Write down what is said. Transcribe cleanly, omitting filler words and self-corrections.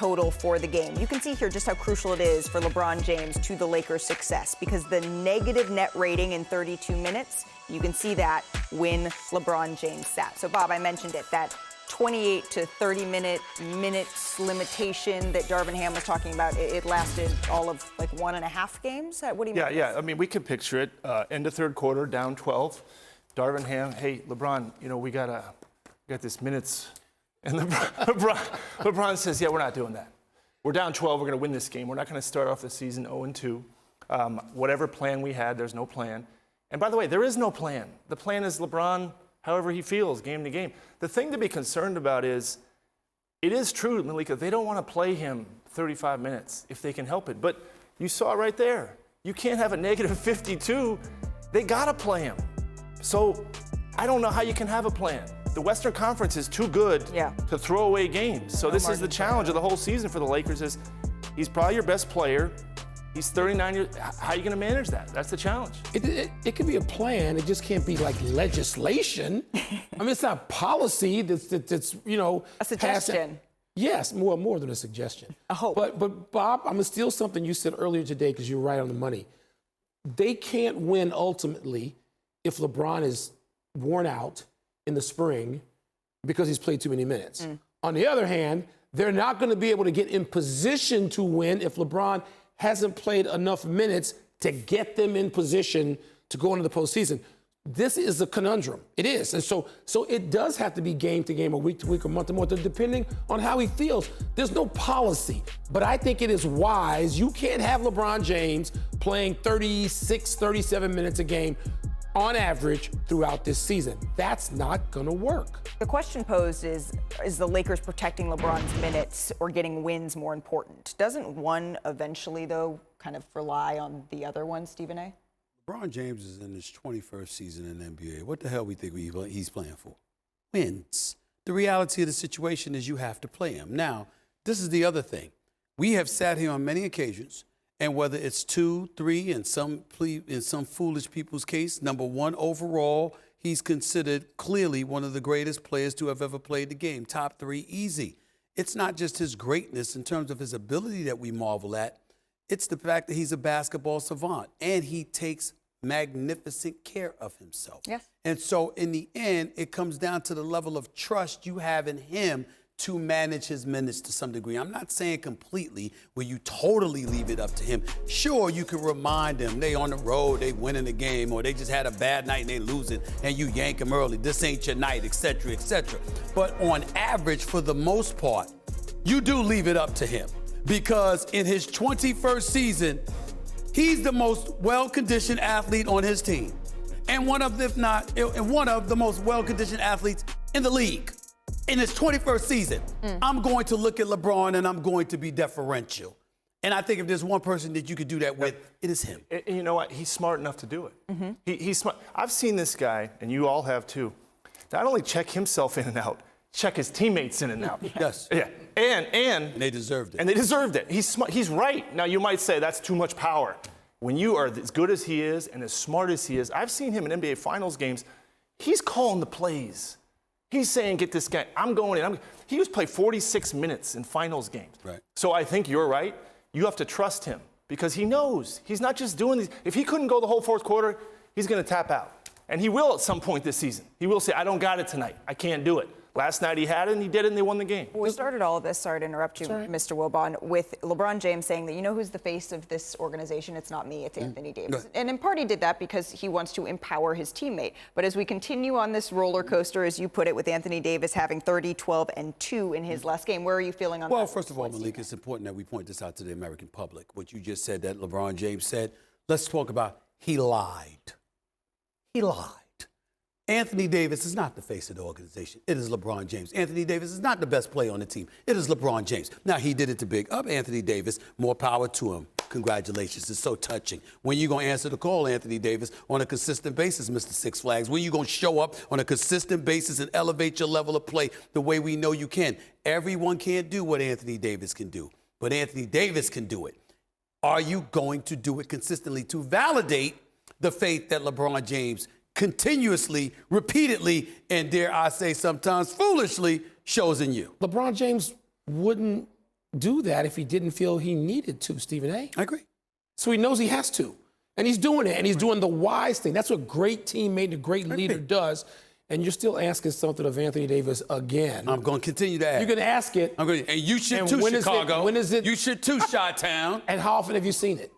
total for the game. You can see here just how crucial it is for LeBron James to the Lakers' success, because the negative net rating in 32 minutes, you can see that when LeBron James sat. So, Bob, I mentioned it, that 28 to 30 minutes limitation that Darvin Ham was talking about, it lasted all of like 1.5 games? What do you mean? Yeah. I mean, we could picture it. End of third quarter, down 12. Darvin Ham, hey, LeBron, we got this minutes. And LeBron says, yeah, we're not doing that. We're down 12. We're going to win this game. We're not going to start off the season 0-2. Whatever plan we had, there's no plan. And by the way, there is no plan. The plan is LeBron, however he feels, game to game. The thing to be concerned about is, it is true, Malika, they don't want to play him 35 minutes if they can help it. But you saw right there, you can't have a negative 52. They got to play him. So I don't know how you can have a plan. The Western Conference is too good to throw away games. So this is the challenge of the whole season for the Lakers is he's probably your best player. He's 39 years. How are you going to manage that? That's the challenge. It could be a plan. It just can't be like legislation. I mean, it's not policy that's a suggestion. Yes, more than a suggestion. A hope. But Bob, I'm going to steal something you said earlier today because you're right on the money. They can't win ultimately if LeBron is worn out in the spring because he's played too many minutes. On the other hand, they're not going to be able to get in position to win if LeBron hasn't played enough minutes to get them in position to go into the postseason. This is a conundrum. It is. And so it does have to be game to game or week to week or month to month, depending on how he feels. There's no policy, but I think it is wise. You can't have LeBron James playing 36, 37 minutes a game on average throughout this season. That's not going to work. The question posed is the Lakers protecting LeBron's minutes or getting wins more important? Doesn't one eventually, though, kind of rely on the other one, Stephen A? LeBron James is in his 21st season in the NBA. What the hell we think he's playing for? Wins. The reality of the situation is you have to play him. Now, this is the other thing. We have sat here on many occasions, and whether it's 2, 3, in some foolish people's case, number 1 overall, he's considered clearly one of the greatest players to have ever played the game. Top 3, easy. It's not just his greatness in terms of his ability that we marvel at. It's the fact that he's a basketball savant, and he takes magnificent care of himself. Yes. And so in the end, it comes down to the level of trust you have in him to manage his minutes to some degree. I'm not saying completely where you totally leave it up to him. Sure, you can remind them they on the road, they winning the game, or they just had a bad night and they losing, and you yank them early. This ain't your night, et cetera, et cetera. But on average, for the most part, you do leave it up to him. Because in his 21st season, he's the most well-conditioned athlete on his team. And one of the most well-conditioned athletes in the league. In his 21st season, I'm going to look at LeBron and I'm going to be deferential. And I think if there's one person that you could do that with, it is him. And you know what? He's smart enough to do it. He's smart. I've seen this guy, and you all have too, not only check himself in and out, check his teammates in and out. Yes. Yeah. And they deserved it. And they deserved it. He's smart. He's right. Now, you might say that's too much power. When you are as good as he is and as smart as he is, I've seen him in NBA Finals games. He's calling the plays. He's saying, get this guy. I'm going in. He was played 46 minutes in finals games. Right. So I think you're right. You have to trust him because he knows. He's not just doing these. If he couldn't go the whole fourth quarter, he's going to tap out. And he will at some point this season. He will say, I don't got it tonight. I can't do it. Last night he had it, and he did it, and they won the game. We started all of this, sorry to interrupt you, Mr. Wilbon, with LeBron James saying that, who's the face of this organization? It's not me, it's Anthony Davis. And in part he did that because he wants to empower his teammate. But as we continue on this roller coaster, as you put it, with Anthony Davis having 30, 12, and 2 in his last game, where are you feeling on that? Well, first of all, Malika, it's important that we point this out to the American public. What you just said that LeBron James said, let's talk about he lied. He lied. Anthony Davis is not the face of the organization. It is LeBron James. Anthony Davis is not the best player on the team. It is LeBron James. Now, he did it to big up Anthony Davis. More power to him. Congratulations. It's so touching. When you going to answer the call, Anthony Davis, on a consistent basis, Mr. Six Flags? When you going to show up on a consistent basis and elevate your level of play the way we know you can? Everyone can't do what Anthony Davis can do, but Anthony Davis can do it. Are you going to do it consistently to validate the faith that LeBron James continuously, repeatedly, and dare I say sometimes foolishly, shows in you? LeBron James wouldn't do that if he didn't feel he needed to, Stephen A. I agree. So he knows he has to. And he's doing it. And he's doing the wise thing. That's what great teammate and a great leader does. And you're still asking something of Anthony Davis again. I'm going to continue to ask. You're going to ask it. I'm going to, and you should And too, when is it- Chicago. when is it- You should too, Chi-Town. And how often have you seen it?